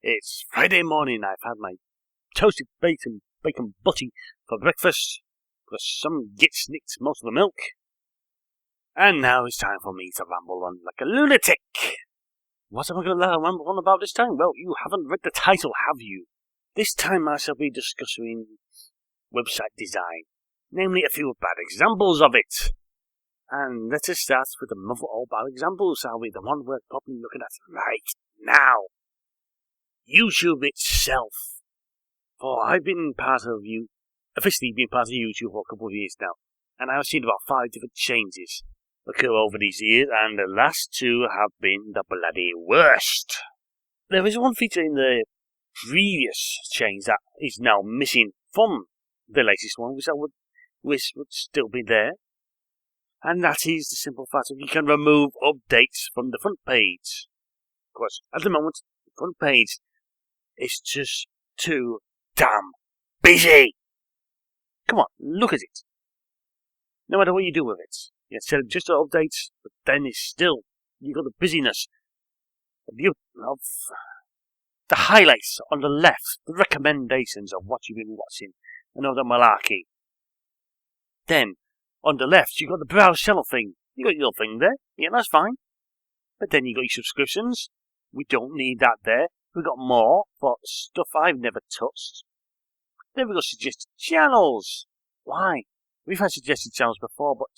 It's Friday morning. I've had my toasted bacon butty for breakfast, because some git snicked most of the milk. And now it's time for me to ramble on like a lunatic. What am I going to ramble on about this time? Well, you haven't read the title, have you? This time I shall be discussing website design, namely a few bad examples of it. And let us start with the mother of all bad examples, shall we? The one we're probably looking at right now. YouTube itself. For I've been officially been part of YouTube for a couple of years now, and I've seen about 5 different changes occur over these years, and the last 2 have been the bloody worst. There is one feature in the previous change that is now missing from the latest one, which I would wish would still be there, and that is the simple fact that you can remove updates from the front page. Because at the moment, the front page is just too damn busy. Come on, look at it. No matter what you do with it, you can set just the updates, but then it's still, you've got the busyness of the highlights on the left, the recommendations of what you've been watching, and all the malarkey. Then, on the left, you've got the browse channel thing. You got your thing there, yeah, that's fine. But then you got your subscriptions. We don't need that there. We've got more for stuff I've never touched. Then we've got suggested channels. Why? We've had suggested channels before, but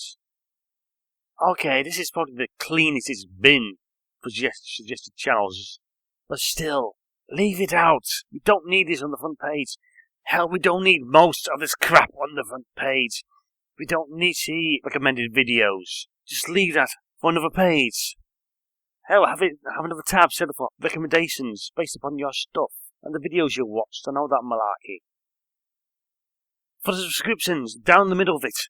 okay, this is probably the cleanest it's been for suggested channels. But still, leave it out. We don't need this on the front page. Hell, we don't need most of this crap on the front page. We don't need to see recommended videos. Just leave that for another page. Hell, have another tab set up for recommendations based upon your stuff and the videos you watched and all that malarkey. For the subscriptions, down the middle of it,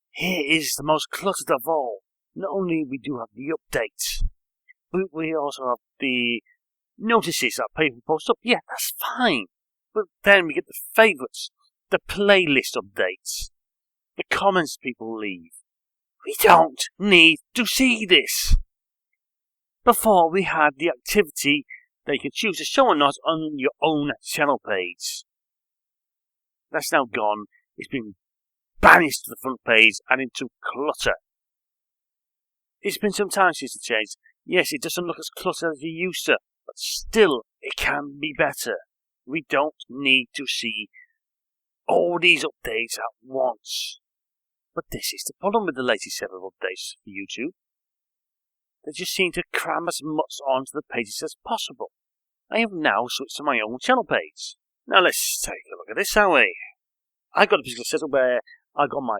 here is the most cluttered of all. Not only we do have the updates, but we also have the notices that people post up. Yeah, that's fine. But then we get the favourites, the playlist updates, the comments people leave. We don't need to see this. Before, we had the activity that you could choose to show or not on your own channel page. That's now gone. It's been banished to the front page and into clutter. It's been some time since the change. Yes, it doesn't look as cluttered as it used to, but still, it can be better. We don't need to see all these updates at once. But this is the problem with the latest set of updates for YouTube. They just seem to cram as much onto the pages as possible. I have now switched to my own channel page. Now let's take a look at this, shall we? I got a particular setup where I got not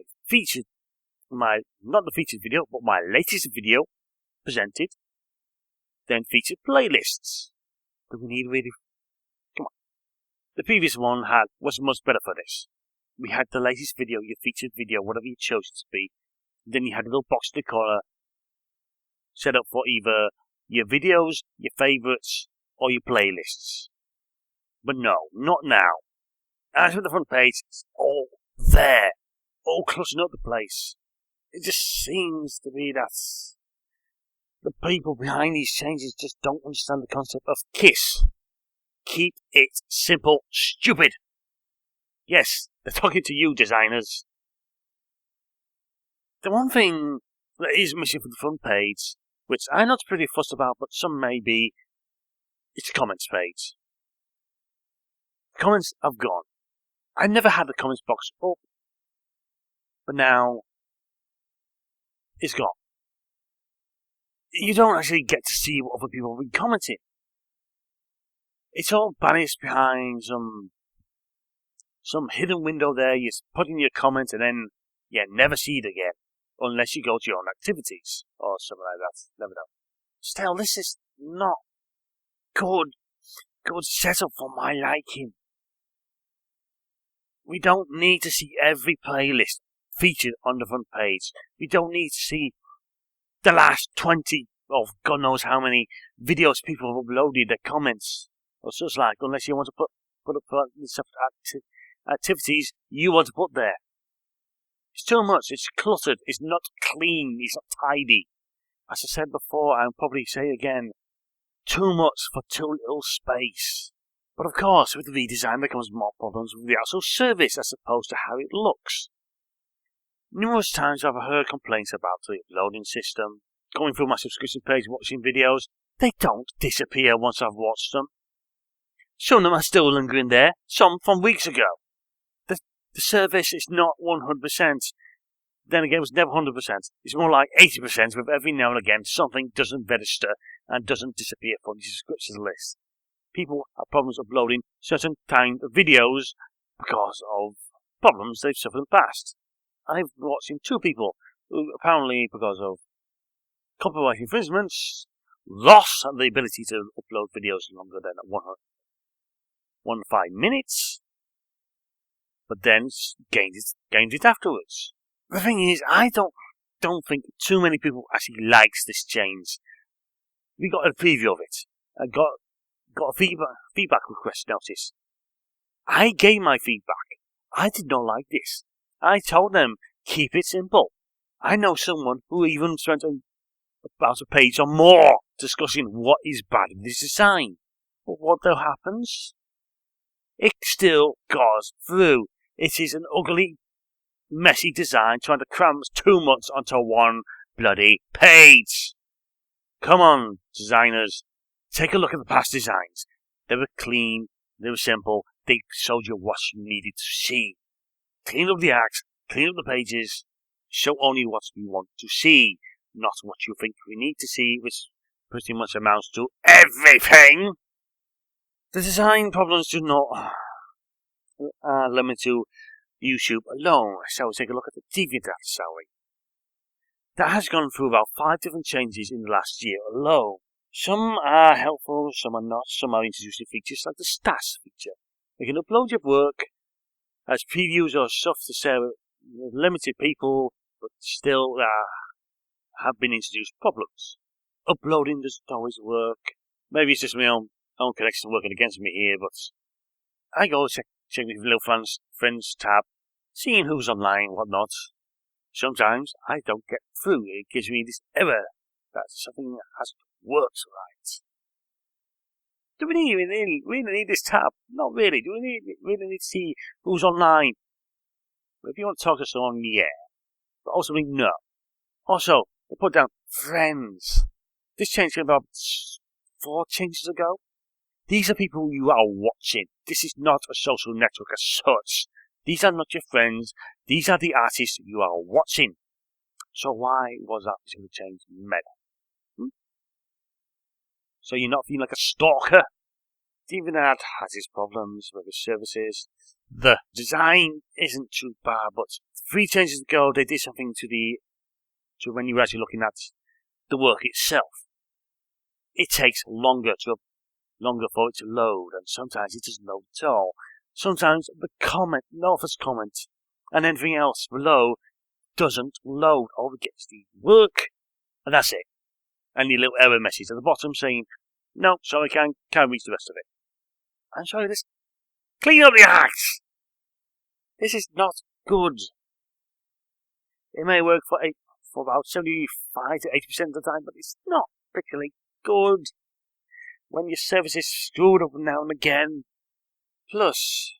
the featured video, but my latest video presented, then featured playlists. Do we need really? Come on. The previous one was much better for this. We had the latest video, your featured video, whatever you chose it to be. Then you had a little box in the corner set up for either your videos, your favourites, or your playlists. But no, not now. As with the front page, it's all there, all cluttering up the place. It just seems to be that the people behind these changes just don't understand the concept of KISS. Keep it simple, stupid. Yes, they're talking to you, designers. The one thing that is missing from the front page, which I'm not pretty fussed about, but some may be, it's the comments page. The comments have gone. I never had the comments box up, but now it's gone. You don't actually get to see what other people have been commenting. It's all banished behind some hidden window there. You put in your comment and then you never see it again, unless you go to your own activities or something like that. Never know. Still, this is not good setup for my liking. We don't need to see every playlist featured on the front page. We don't need to see the last 20 or God knows how many videos people have uploaded, their comments or such like, unless you want to put up the activities you want to put there. It's too much. It's cluttered. It's not clean. It's not tidy. As I said before, I'll probably say again, too much for too little space. But of course, with the redesign there comes more problems with the actual service as opposed to how it looks. Numerous times I've heard complaints about the uploading system. Going through my subscription page watching videos, they don't disappear once I've watched them. Some of them are still lingering there, some from weeks ago. The service is not 100%. Then again, it was never 100%. It's more like 80% with every now and again something doesn't register and doesn't disappear from the subscriptions list. People have problems uploading certain kind of videos because of problems they've suffered in the past. I've watched 2 people who apparently, because of copyright infringements, lost the ability to upload videos longer than 1.5 minutes, but then gained it afterwards. The thing is, I don't think too many people actually likes this change. We got a preview of it. I got a feedback request notice. I gave my feedback. I did not like this. I told them, keep it simple. I know someone who even spent about a page or more discussing what is bad in this design. But what though happens? It still goes through. It is an ugly, messy design trying to cram too much onto one bloody page. Come on, designers. Take a look at the past designs. They were clean, they were simple, they showed you what you needed to see. Clean up the acts, clean up the pages, show only what we want to see, not what you think we need to see, which pretty much amounts to everything. The design problems do not limit to YouTube alone, so we'll take a look at the DeviantArt salary. That has gone through about 5 different changes in the last year alone. Some are helpful, some are not, some are introducing features like the stats feature. You can upload your work as previews or stuff to share with limited people, but still have been introduced problems. Uploading doesn't always work. Maybe it's just my own connection working against me here, but I go check my little friends tab, seeing who's online and whatnot. Sometimes I don't get through. It gives me this error that something hasn't worked right. Do we really need this tab? Not really. Do we really need to see who's online? If you want to talk to someone, yeah. But also, no. Also, they put down friends. This change came about 4 changes ago. These are people you are watching. This is not a social network as such. These are not your friends. These are the artists you are watching. So why was that particular change made? So you're not feeling like a stalker? DeviantArt has its problems with its services. The design isn't too bad, but 3 changes ago they did something to when you're actually looking at the work itself. It takes longer for it to load, and sometimes it doesn't load at all. Sometimes the author's comment, and anything else below doesn't load. All it gets the work, and that's it. And your little error message at the bottom saying, no, sorry, can't reach the rest of it. I'm sorry, this clean up the acts. This is not good. It may work for about 75 to 80% of the time, but it's not particularly good when your service is screwed up now and again. Plus,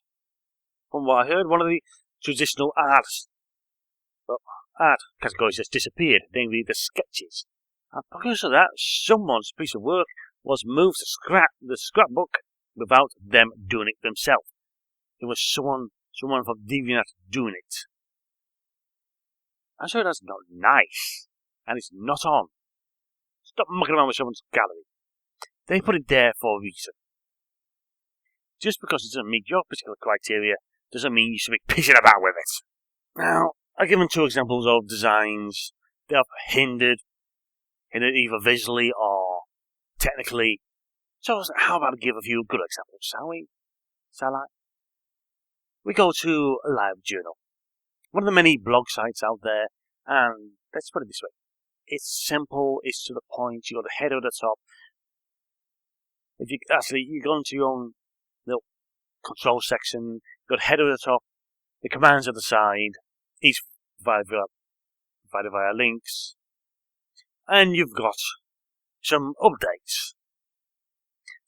from what I heard, one of the traditional art categories has disappeared, namely the sketches. And because of that, someone's piece of work was moved to the scrapbook without them doing it themselves. It was someone from DeviantArt doing it. I'm sure that's not nice, and it's not on. Stop mucking around with someone's gallery. They put it there for a reason. Just because it doesn't meet your particular criteria doesn't mean you should be pissing about with it. Now, I've given 2 examples of designs that have hindered either visually or technically. So how about I give a few good examples, shall we? Shall I? We go to a live journal. One of the many blog sites out there, and let's put it this way. It's simple, it's to the point, you got the header at the top. If you go into your own little control section, you've got header at the top, the commands at the side, each provided via links, and you've got some updates.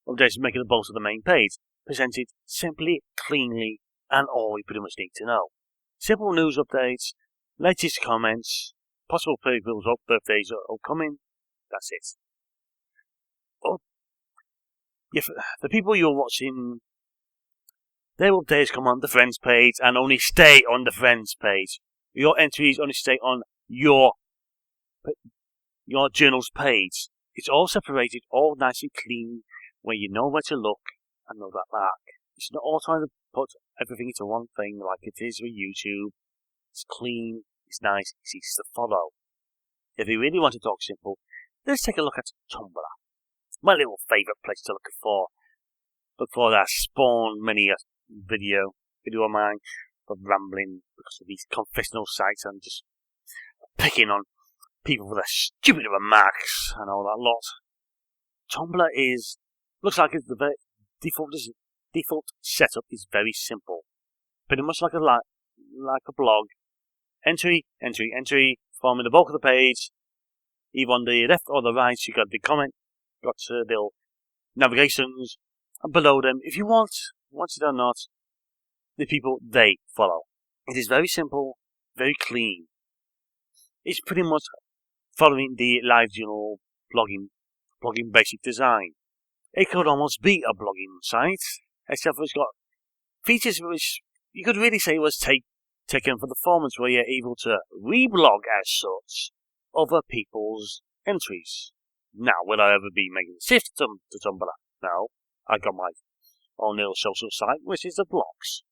Updates making the bulk of the main page, presented simply, cleanly, and all we pretty much need to know. Simple news updates, latest comments, possible people's birthdays are upcoming. That's it. Oh, the people you're watching, their updates come on the friends page and only stay on the friends page. Your entries only stay on your journal's page. It's all separated, all nice and clean, where you know where to look and know that mark. It's not all trying to put everything into one thing like it is with YouTube. It's clean, it's nice, it's easy to follow. If you really want to talk simple, let's take a look at Tumblr. My little favourite place to look for. Look for that spawn many a video of mine of rambling because of these confessional sites and just picking on people with their stupid remarks and all that lot. Tumblr looks like it's the default setup is very simple. Pretty much like a blog. Entry, forming the bulk of the page. Either on the left or the right, you got the comment, got the navigations, and below them, if you want it or not, the people they follow. It is very simple, very clean. It's pretty much following the LiveJournal blogging basic design. It could almost be a blogging site, except for it's got features which you could really say was taken from the formats where you're able to reblog as such other people's entries. Now, will I ever be making a shift to Tumblr? No. I got my own little social site, which is the blogs,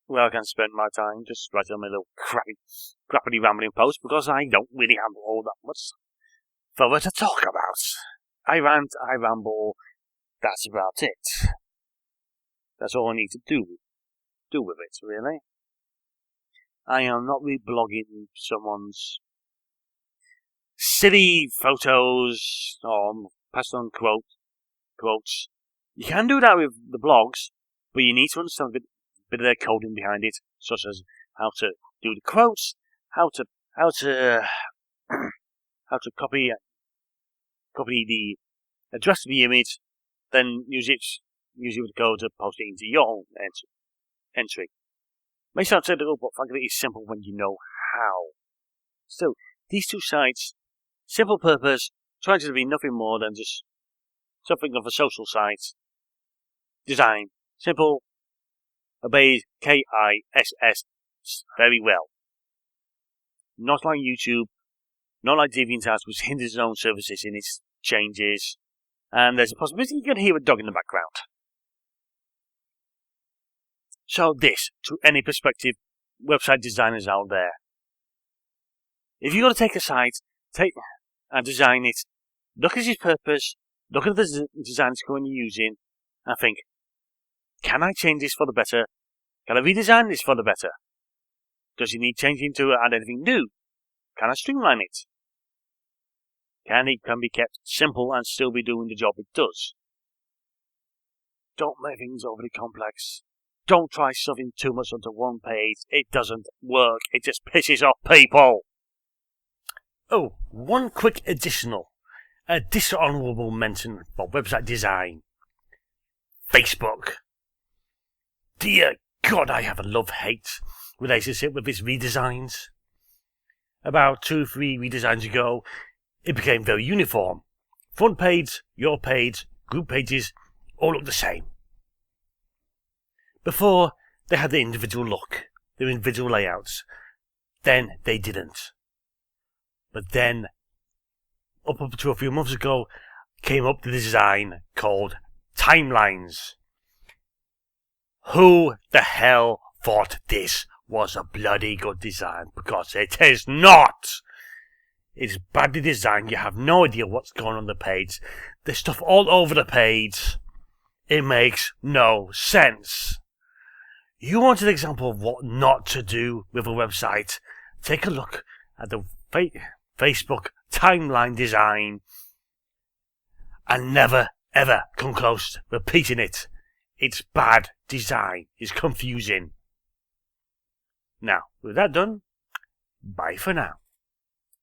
where I can spend my time just writing my little crappy rambling posts because I don't really have all that much further to talk about. I rant, I ramble, that's about it. That's all I need to do with it, really. I am not reblogging someone's silly photos or passed on quotes. You can do that with the blogs, but you need to understand a bit of their coding behind it, such as how to do the quotes, how to copy the address of the image, then use it with the code to post it into your own entry. May sound technical, but frankly it is simple when you know how. So, these two sites, simple purpose, trying to be nothing more than just something of a social site. Design, simple, obeys KISS very well. Not like YouTube, not like DeviantArt, which hinders its own services in its changes, and there's a possibility you can hear a dog in the background. So this, to any prospective website designers out there, if you're going to take a site, and design it, look at its purpose, look at the design it's going to be using, and think, can I change this for the better? Can I redesign this for the better? Does it need changing to add anything new? Can I streamline it? Can be kept simple and still be doing the job it does? Don't make things overly complex. Don't try shoving too much onto one page. It doesn't work. It just pisses off people. Oh, one quick a dishonourable mention for website design. Facebook. Dear God, I have a love-hate relationship with its redesigns. About 2-3 redesigns ago, it became very uniform. Front page, your page, group pages, all look the same. Before, they had their individual look, their individual layouts. Then they didn't. But then, up to a few months ago, came up the design called timelines. Who the hell thought this was a bloody good design? Because it is not! It's badly designed, you have no idea what's going on the page. There's stuff all over the page. It makes no sense. You want an example of what not to do with a website? Take a look at the Facebook timeline design and never ever come close to repeating it. It's bad design. It's confusing. Now, with that done, bye for now.